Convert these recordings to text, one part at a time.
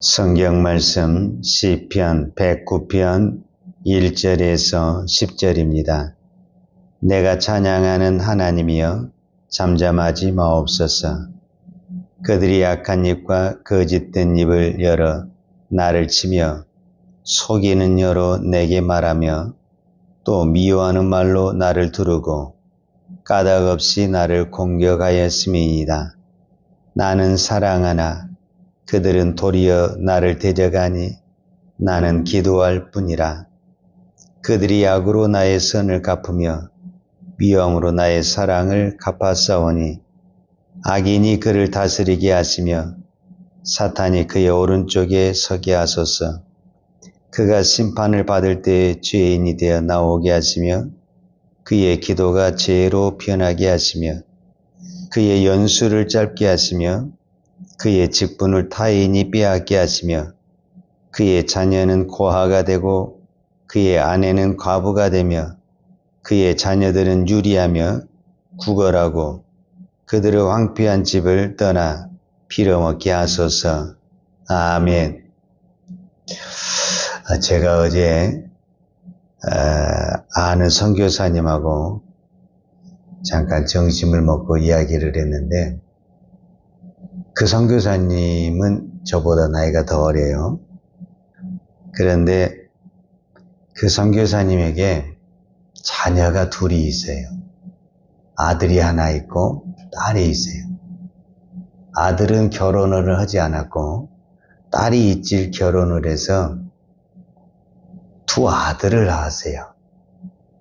성경 말씀 시편 109편 1절에서 10절입니다. 내가 찬양하는 하나님이여 잠잠하지 마옵소서. 그들이 악한 입과 거짓된 입을 열어 나를 치며 속이는 여로 내게 말하며 또 미워하는 말로 나를 두르고 까닭없이 나를 공격하였음이니이다. 나는 사랑하나 그들은 도리어 나를 대적하니 나는 기도할 뿐이라. 그들이 악으로 나의 선을 갚으며 미움으로 나의 사랑을 갚았사오니 악인이 그를 다스리게 하시며 사탄이 그의 오른쪽에 서게 하소서. 그가 심판을 받을 때에 죄인이 되어 나오게 하시며 그의 기도가 죄로 변하게 하시며 그의 연수를 짧게 하시며 그의 직분을 타인이 빼앗게 하시며 그의 자녀는 고아가 되고 그의 아내는 과부가 되며 그의 자녀들은 유리하며 구걸하고 그들의 황폐한 집을 떠나 빌어먹게 하소서. 아멘. 제가 어제 아는 선교사님하고 잠깐 점심을 먹고 이야기를 했는데 그 선교사님은 저보다 나이가 더 어려요. 그런데 그 선교사님에게 자녀가 둘이 있어요. 아들이 하나 있고 딸이 있어요. 아들은 결혼을 하지 않았고 딸이 일찍 결혼을 해서 두 아들을 낳았어요.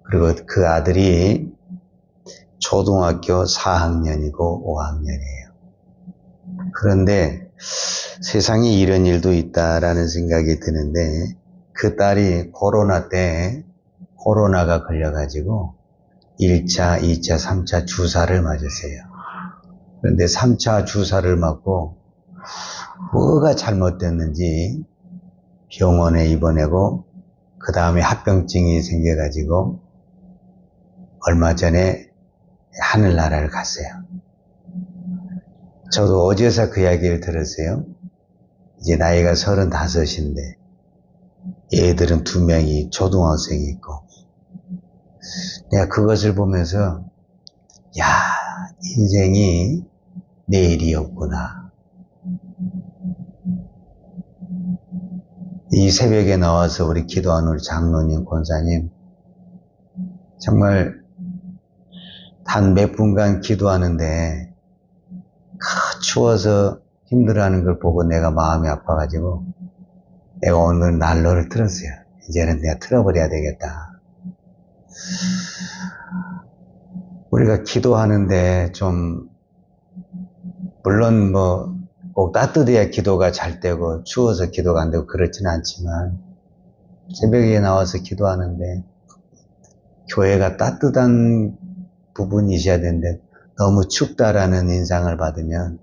그리고 그 아들이 초등학교 4학년이고 5학년이에요. 그런데 세상에 이런 일도 있다라는 생각이 드는데 그 딸이 코로나 때 코로나가 걸려가지고 1차, 2차, 3차 주사를 맞았어요. 그런데 3차 주사를 맞고 뭐가 잘못됐는지 병원에 입원하고 그 다음에 합병증이 생겨가지고 얼마 전에 하늘나라를 갔어요. 저도 어제서 그 이야기를 들었어요. 이제 나이가 35인데 애들은 2명이 초등학생이 있고 내가 그것을 보면서 야, 인생이 내일이 없구나. 이 새벽에 나와서 우리 기도하는 우리 장로님, 권사님 정말 단 몇 분간 기도하는데 추워서 힘들어하는 걸 보고 내가 마음이 아파가지고 내가 오늘 난로를 틀었어요. 이제는 내가 틀어버려야 되겠다. 우리가 기도하는데 좀 물론 꼭 따뜻해야 기도가 잘 되고 추워서 기도가 안 되고 그렇지는 않지만 새벽에 나와서 기도하는데 교회가 따뜻한 부분이 있어야 되는데 너무 춥다라는 인상을 받으면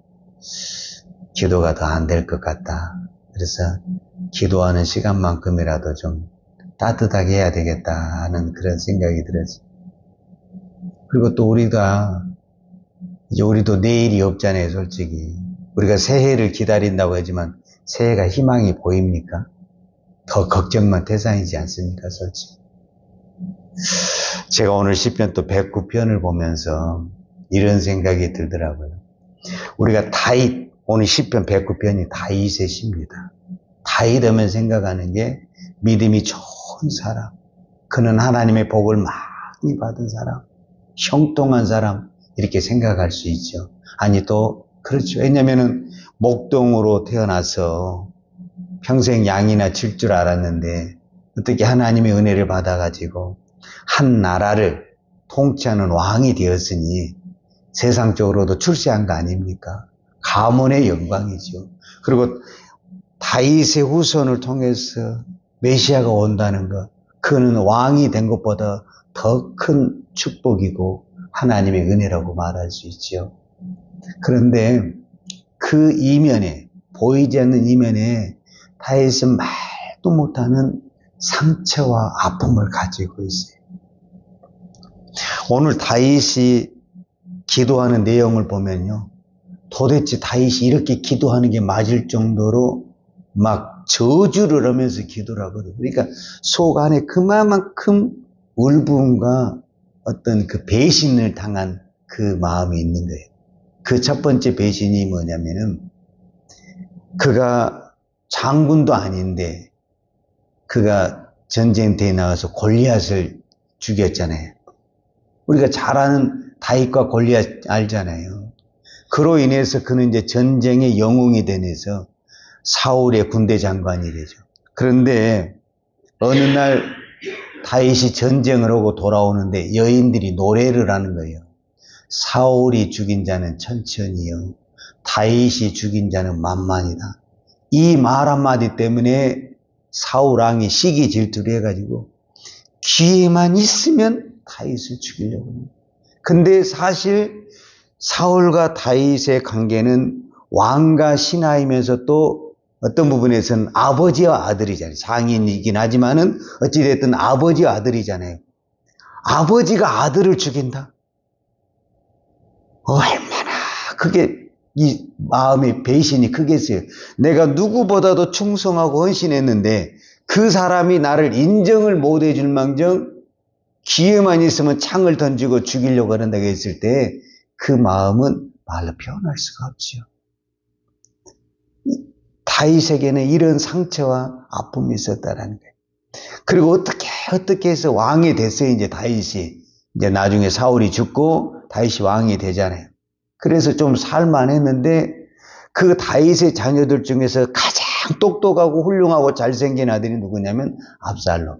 기도가 더 안 될 것 같다. 그래서 기도하는 시간만큼이라도 좀 따뜻하게 해야 되겠다 하는 그런 생각이 들었어요. 그리고 또 우리도 내일이 없잖아요, 솔직히. 우리가 새해를 기다린다고 하지만 새해가 희망이 보입니까? 더 걱정만 태산이지 않습니까, 솔직히. 제가 오늘 시편 또 109편을 보면서 이런 생각이 들더라고요. 우리가 오늘 시편 109편이 다윗의 시입니다. 다윗 하면 생각하는 게 믿음이 좋은 사람, 그는 하나님의 복을 많이 받은 사람, 형통한 사람 이렇게 생각할 수 있죠. 아니 또 그렇죠. 왜냐면은 목동으로 태어나서 평생 양이나 칠 줄 알았는데 어떻게 하나님의 은혜를 받아가지고 한 나라를 통치하는 왕이 되었으니 세상적으로도 출세한 거 아닙니까? 가문의 영광이죠. 그리고 다윗의 후손을 통해서 메시아가 온다는 것, 그는 왕이 된 것보다 더 큰 축복이고 하나님의 은혜라고 말할 수 있죠. 그런데 그 이면에, 보이지 않는 이면에 다윗은 말도 못하는 상처와 아픔을 가지고 있어요. 오늘 다윗이 기도하는 내용을 보면요, 도대체 다윗이 이렇게 기도하는 게 맞을 정도로 막 저주를 하면서 기도를 하거든요. 그러니까 속 안에 그만큼 울분과 어떤 그 배신을 당한 그 마음이 있는 거예요. 그 첫 번째 배신이 뭐냐면은 그가 장군도 아닌데 그가 전쟁터에 나가서 골리앗을 죽였잖아요. 우리가 잘 아는 다윗과 골리앗 알잖아요. 그로 인해서 그는 이제 전쟁의 영웅이 되면서 사울의 군대 장관이 되죠. 그런데 어느 날 다윗이 전쟁을 하고 돌아오는데 여인들이 노래를 하는 거예요. 사울이 죽인 자는 천천히요, 다윗이 죽인 자는 만만이다. 이 말 한마디 때문에 사울 왕이 시기 질투를 해가지고 기회만 있으면 다윗을 죽이려고 합니다. 근데 사실 사울과 다윗의 관계는 왕과 신하이면서 또 어떤 부분에서는 아버지와 아들이잖아요. 상인이긴 하지만은 어찌됐든 아버지와 아들이잖아요. 아버지가 아들을 죽인다? 얼마나 그게 이 마음의 배신이 크겠어요. 내가 누구보다도 충성하고 헌신했는데 그 사람이 나를 인정을 못 해줄 망정 기회만 있으면 창을 던지고 죽이려고 한다고 했을 때 그 마음은 말로 표현할 수가 없죠. 다윗에게는 이런 상처와 아픔이 있었다라는 거예요. 그리고 어떻게 해서 왕이 됐어요. 이제 다윗이 이제 나중에 사울이 죽고 다윗이 왕이 되잖아요. 그래서 좀 살만했는데 그 다윗의 자녀들 중에서 가장 똑똑하고 훌륭하고 잘생긴 아들이 누구냐면 압살롬.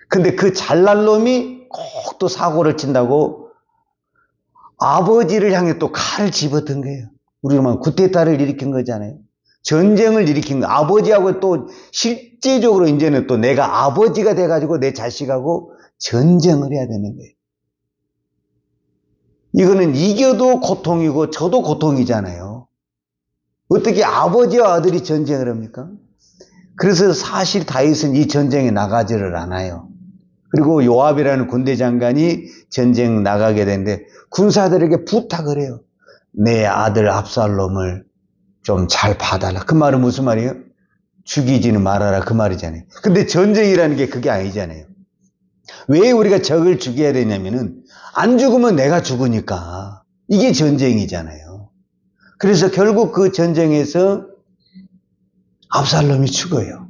근데 그 잘난 놈이 꼭 또 사고를 친다고 아버지를 향해 또 칼을 집어든 거예요. 우리가 막 쿠데타를 일으킨 거잖아요. 전쟁을 일으킨 거. 아버지하고 또 실제적으로 이제는 또 내가 아버지가 돼가지고 내 자식하고 전쟁을 해야 되는 거예요. 이거는 이겨도 고통이고 저도 고통이잖아요. 어떻게 아버지와 아들이 전쟁을 합니까? 그래서 사실 다윗은 이 전쟁에 나가지를 않아요. 그리고 요압이라는 군대 장관이 전쟁 나가게 되는데 군사들에게 부탁을 해요. 내 아들 압살롬을 좀 잘 봐달라. 그 말은 무슨 말이에요? 죽이지는 말아라 그 말이잖아요. 근데 전쟁이라는 게 그게 아니잖아요. 왜 우리가 적을 죽여야 되냐면은 안 죽으면 내가 죽으니까. 이게 전쟁이잖아요. 그래서 결국 그 전쟁에서 압살롬이 죽어요.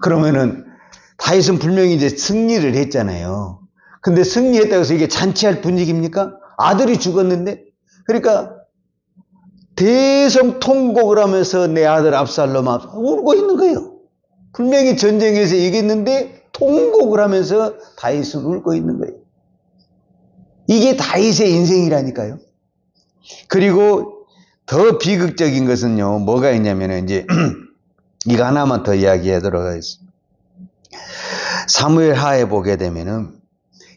그러면은 다윗은 분명히 이제 승리를 했잖아요. 근데 승리했다고 해서 이게 잔치할 분위기입니까? 아들이 죽었는데. 그러니까 대성통곡을 하면서 내 아들 압살롬 울고 있는 거예요. 분명히 전쟁에서 이겼는데 통곡을 하면서 다윗은 울고 있는 거예요. 이게 다윗의 인생이라니까요. 그리고 더 비극적인 것은요, 뭐가 있냐면 이제 이거 하나만 더 이야기하도록 하겠습니다. 사무엘 하에 보게 되면은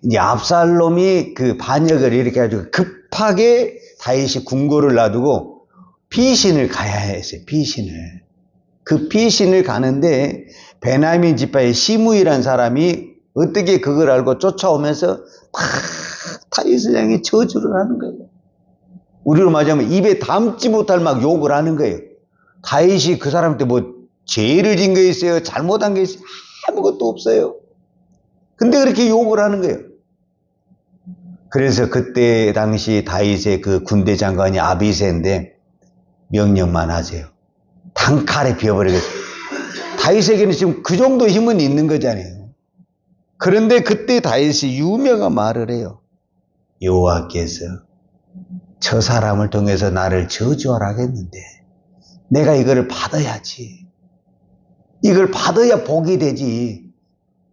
이제 압살롬이 그 반역을 이렇게 해가지고 급하게 다윗이 궁궐을 놔두고 피신을 가야 했어요. 피신을. 그 피신을 가는데 베냐민 지파의 시므이라는 사람이 어떻게 그걸 알고 쫓아오면서 막 다윗을 향해 저주를 하는 거예요. 우리로 말하자면 입에 담지 못할 막 욕을 하는 거예요. 다윗이 그 사람한테 뭐 죄를 진 거 있어요? 잘못한 게 있어요? 아무것도 없어요. 근데 그렇게 욕을 하는 거예요. 그래서 그때 당시 다윗의 그 군대 장관이 아비새인데 명령만 하세요. 단칼에 비워버리겠어요. 다윗에게는 지금 그 정도 힘은 있는 거잖아요. 그런데 그때 다윗이 유명한 말을 해요. 여호와께서 저 사람을 통해서 나를 저주하라겠는데 내가 이걸 받아야지. 이걸 받아야 복이 되지.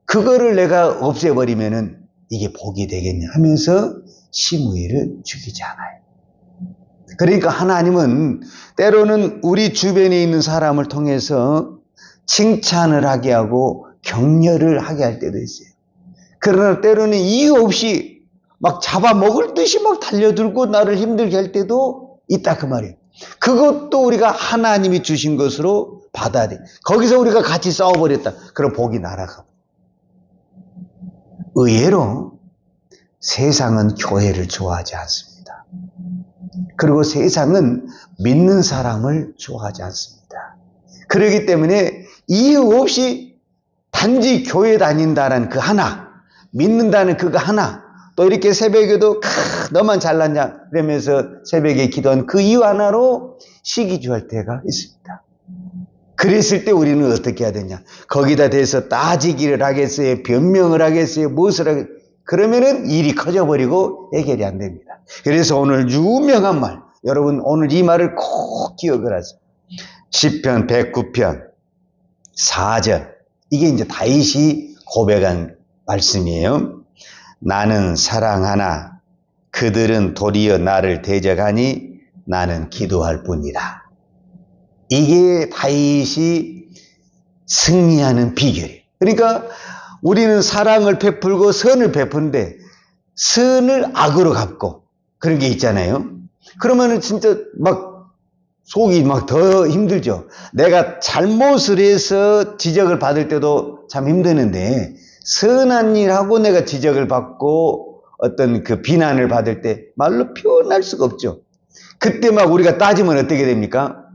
그거를 내가 없애버리면은 이게 복이 되겠냐 하면서 시므이를 죽이지 않아요. 그러니까 하나님은 때로는 우리 주변에 있는 사람을 통해서 칭찬을 하게 하고 격려를 하게 할 때도 있어요. 그러나 때로는 이유 없이 막 잡아먹을 듯이 막 달려들고 나를 힘들게 할 때도 있다 그 말이에요. 그것도 우리가 하나님이 주신 것으로 받아야 돼. 거기서 우리가 같이 싸워버렸다. 그럼 복이 날아가고. 의외로 세상은 교회를 좋아하지 않습니다. 그리고 세상은 믿는 사람을 좋아하지 않습니다. 그렇기 때문에 이유 없이 단지 교회 다닌다는 그 하나, 믿는다는 그거 하나, 또 이렇게 새벽에도 너만 잘났냐 그러면서 새벽에 기도한 그 이유 하나로 시기주할 때가 있습니다. 그랬을 때 우리는 어떻게 해야 되냐? 거기다 대해서 따지기를 하겠어요? 변명을 하겠어요? 무엇을 하겠어요? 그러면은 일이 커져버리고 해결이 안 됩니다. 그래서 오늘 유명한 말, 여러분 오늘 이 말을 꼭 기억을 하세요. 시편 109편 4절, 이게 이제 다윗이 고백한 말씀이에요. 나는 사랑하나 그들은 도리어 나를 대적하니 나는 기도할 뿐이라. 이게 다윗이 승리하는 비결이에요. 그러니까 우리는 사랑을 베풀고 선을 베푸는데 선을 악으로 갚고 그런 게 있잖아요. 그러면은 진짜 막 속이 막 더 힘들죠. 내가 잘못을 해서 지적을 받을 때도 참 힘드는데 선한 일하고 내가 지적을 받고 어떤 그 비난을 받을 때 말로 표현할 수가 없죠. 그때 막 우리가 따지면 어떻게 됩니까?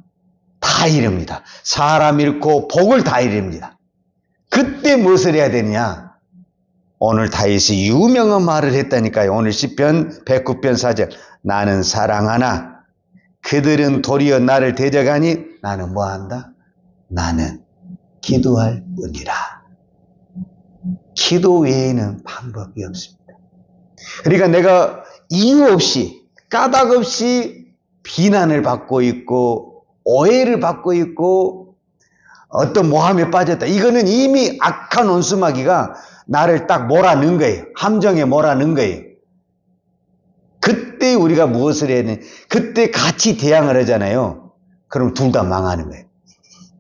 다 이릅니다. 사람 잃고 복을 다 이릅니다. 그때 무엇을 해야 되느냐? 오늘 다윗이 유명한 말을 했다니까요. 오늘 시편 109편 4절, 나는 사랑하나 그들은 도리어 나를 대적하니 나는 뭐한다? 나는 기도할 뿐이라. 기도 외에는 방법이 없습니다. 그러니까 내가 이유 없이 까닭 없이 비난을 받고 있고 오해를 받고 있고 어떤 모함에 빠졌다. 이거는 이미 악한 원수마귀가 나를 딱 몰아넣은 거예요. 함정에 몰아넣은 거예요. 그때 우리가 무엇을 해야 되냐? 그때 같이 대항을 하잖아요. 그럼 둘 다 망하는 거예요.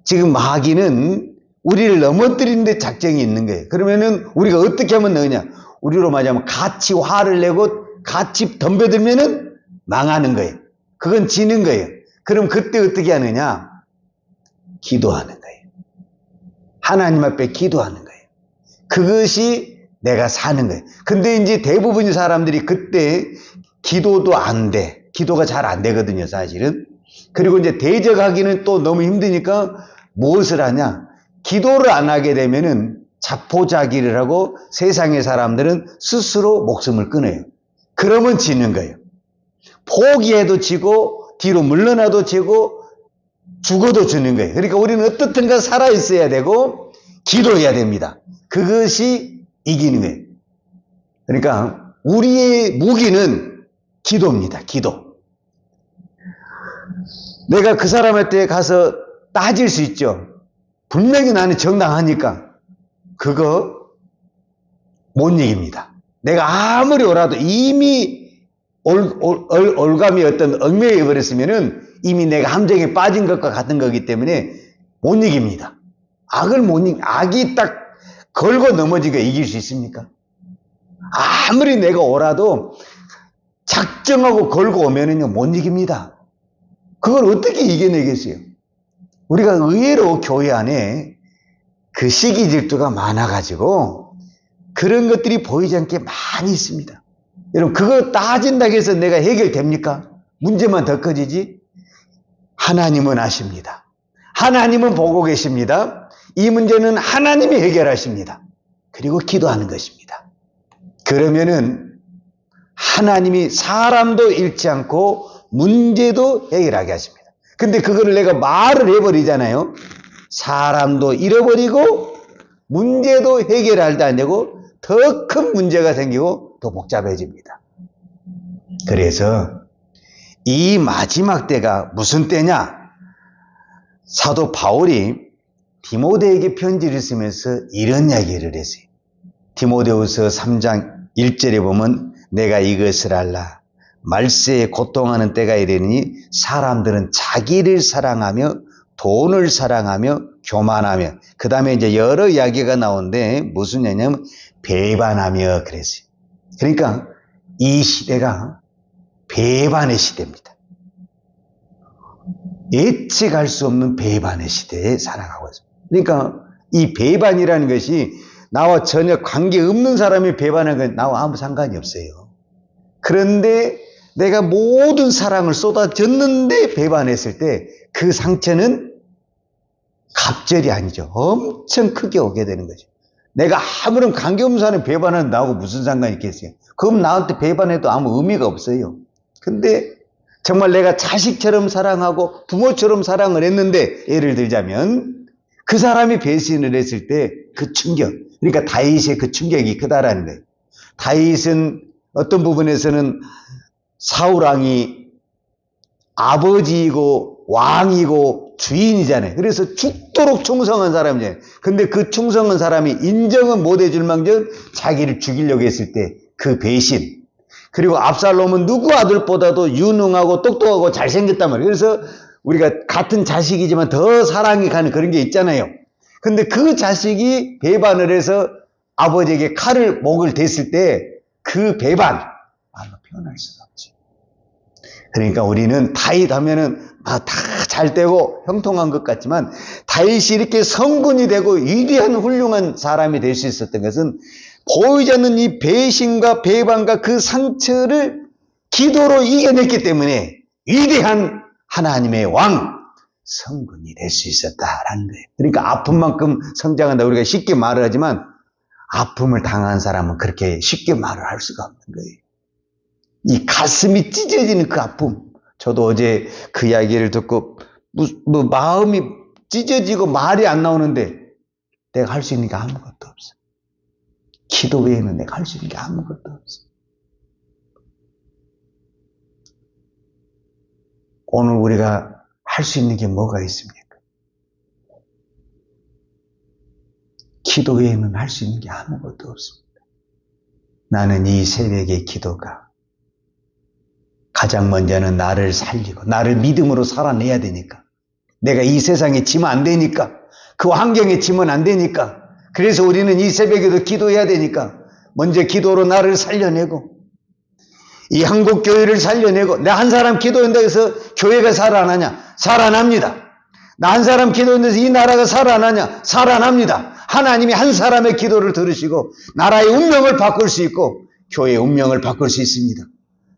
지금 마귀는 우리를 넘어뜨리는 데 작정이 있는 거예요. 그러면은 우리가 어떻게 하면 되느냐? 우리로 말하자면 같이 화를 내고 같이 덤벼들면은 망하는 거예요. 그건 지는 거예요. 그럼 그때 어떻게 하느냐? 기도하는 거예요. 하나님 앞에 기도하는 거예요. 그것이 내가 사는 거예요. 근데 이제 대부분의 사람들이 그때 기도도 안 돼. 기도가 잘 안 되거든요, 사실은. 그리고 이제 대적하기는 또 너무 힘드니까 무엇을 하냐? 기도를 안 하게 되면은 자포자기를 하고 세상의 사람들은 스스로 목숨을 끊어요. 그러면 지는 거예요. 포기해도 지고 뒤로 물러나도 지고 죽어도 주는 거예요. 그러니까 우리는 어떻든가 살아있어야 되고 기도해야 됩니다. 그것이 이기는 거예요. 그러니까 우리의 무기는 기도입니다. 기도. 내가 그 사람한테 가서 따질 수 있죠. 분명히 나는 정당하니까 그거 못 이깁니다. 내가 아무리 오라도 이미 올감이 어떤 얽매여 버렸으면은 이미 내가 함정에 빠진 것과 같은 거기 때문에 못 이깁니다. 악을 못 이기, 악이 딱 걸고 넘어지게 이길 수 있습니까? 아무리 내가 오라도 작정하고 걸고 오면은요, 못 이깁니다. 그걸 어떻게 이겨내겠어요? 우리가 의외로 교회 안에 그 시기 질투가 많아가지고 그런 것들이 보이지 않게 많이 있습니다. 여러분, 그거 따진다고 해서 내가 해결됩니까? 문제만 더 커지지? 하나님은 아십니다. 하나님은 보고 계십니다. 이 문제는 하나님이 해결하십니다. 그리고 기도하는 것입니다. 그러면은 하나님이 사람도 잃지 않고 문제도 해결하게 하십니다. 근데 그거를 내가 말을 해버리잖아요. 사람도 잃어버리고 문제도 해결할 때 안 되고 더 큰 문제가 생기고 더 복잡해집니다. 그래서 이 마지막 때가 무슨 때냐? 사도 바울이 디모데에게 편지를 쓰면서 이런 이야기를 했어요. 디모데후서 3장 1절에 보면 내가 이것을 알라. 말세에 고통하는 때가 이르니 사람들은 자기를 사랑하며 돈을 사랑하며 교만하며 그 다음에 이제 여러 이야기가 나오는데 무슨 얘기냐면 배반하며 그랬어요. 그러니까 이 시대가 배반의 시대입니다. 예측할 수 없는 배반의 시대에 살아가고 있습니다. 그러니까 이 배반이라는 것이 나와 전혀 관계없는 사람이 배반하는 건 나와 아무 상관이 없어요. 그런데 내가 모든 사랑을 쏟아졌는데 배반했을 때 그 상처는 갑절이 아니죠. 엄청 크게 오게 되는 거죠. 내가 아무런 관계없는 사람이 배반하는 나하고 무슨 상관이 있겠어요? 그럼 나한테 배반해도 아무 의미가 없어요. 근데 정말 내가 자식처럼 사랑하고 부모처럼 사랑을 했는데, 예를 들자면 그 사람이 배신을 했을 때 그 충격, 그러니까 다윗의 그 충격이 크다라는 거예요. 다윗은 어떤 부분에서는 사울왕이 아버지이고 왕이고 주인이잖아요. 그래서 죽도록 충성한 사람이잖아요. 근데 그 충성한 사람이 인정은 못 해줄 망정 자기를 죽이려고 했을 때 그 배신, 그리고 압살롬은 누구 아들보다도 유능하고 똑똑하고 잘생겼단 말이에요. 그래서 우리가 같은 자식이지만 더 사랑이 가는 그런 게 있잖아요. 근데 그 자식이 배반을 해서 아버지에게 칼을 목을 댔을 때 그 배반, 말로 표현할 수가 없지. 그러니까 우리는 다윗 하면은 다 잘 되고 형통한 것 같지만, 다윗이 이렇게 성군이 되고 위대한 훌륭한 사람이 될 수 있었던 것은 보이지 않는 이 배신과 배반과 그 상처를 기도로 이겨냈기 때문에 위대한 하나님의 왕, 성군이 될 수 있었다라는 거예요. 그러니까 아픈 만큼 성장한다. 우리가 쉽게 말을 하지만 아픔을 당한 사람은 그렇게 쉽게 말을 할 수가 없는 거예요. 이 가슴이 찢어지는 그 아픔. 저도 어제 그 이야기를 듣고 마음이 찢어지고 말이 안 나오는데 내가 할 수 있는 게 아무것도 없어. 기도 외에는 내가 할 수 있는 게 아무것도 없어. 오늘 우리가 할 수 있는 게 뭐가 있습니까? 기도 외에는 할 수 있는 게 아무것도 없습니다. 나는 이 새벽의 기도가 가장 먼저는 나를 살리고 나를 믿음으로 살아내야 되니까, 내가 이 세상에 지면 안 되니까, 그 환경에 지면 안 되니까, 그래서 우리는 이 새벽에도 기도해야 되니까 먼저 기도로 나를 살려내고 이 한국교회를 살려내고, 내 한 사람 기도한다고 해서 교회가 살아나냐? 살아납니다. 나 한 사람 기도한다고 해서 이 나라가 살아나냐? 살아납니다. 하나님이 한 사람의 기도를 들으시고 나라의 운명을 바꿀 수 있고 교회의 운명을 바꿀 수 있습니다.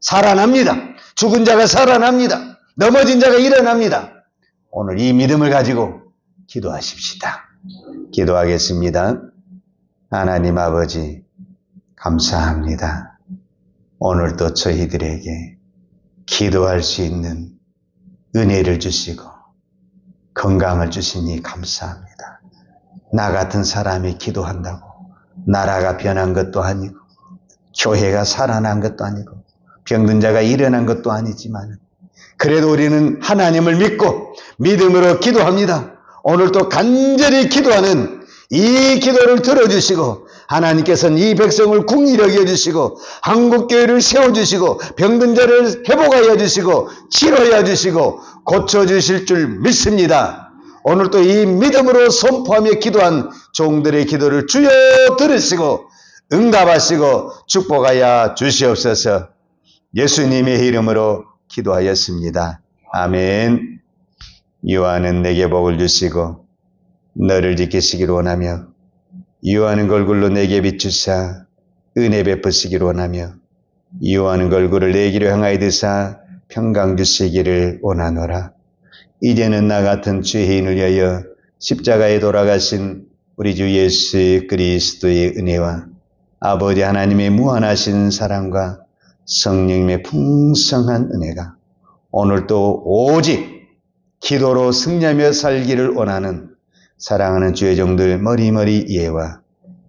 살아납니다. 죽은 자가 살아납니다. 넘어진 자가 일어납니다. 오늘 이 믿음을 가지고 기도하십시다. 기도하겠습니다. 하나님 아버지, 감사합니다. 오늘도 저희들에게 기도할 수 있는 은혜를 주시고 건강을 주시니 감사합니다. 나 같은 사람이 기도한다고 나라가 변한 것도 아니고 교회가 살아난 것도 아니고 병든 자가 일어난 것도 아니지만, 그래도 우리는 하나님을 믿고 믿음으로 기도합니다. 오늘도 간절히 기도하는 이 기도를 들어주시고 하나님께서는 이 백성을 궁일하게 해주시고 한국교회를 세워주시고 병든 자를 회복하여 주시고 치료하여 주시고 고쳐주실 줄 믿습니다. 오늘도 이 믿음으로 선포하며 기도한 종들의 기도를 주여 들으시고 응답하시고 축복하여 주시옵소서. 예수님의 이름으로 기도하였습니다. 아멘. 요한은 내게 복을 주시고 너를 지키시기를 원하며 요한은 얼굴로 내게 비추사 은혜 베푸시기를 원하며 요한은 얼굴을 내기로 향하여 드사 평강 주시기를 원하노라. 이제는 나 같은 죄인을 위하여 십자가에 돌아가신 우리 주 예수 그리스도의 은혜와 아버지 하나님의 무한하신 사랑과 성령님의 풍성한 은혜가 오늘도 오직 기도로 승리하며 살기를 원하는 사랑하는 주의 종들 머리머리 이해와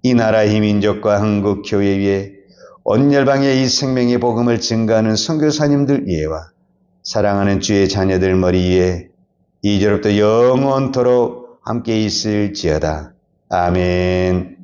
이 나라 이 민족과 한국 교회 위에 온 열방의 이 생명의 복음을 증거하는 선교사님들 이해와 사랑하는 주의 자녀들 머리 위에 이제로부터 영원토록 함께 있을지어다. 아멘.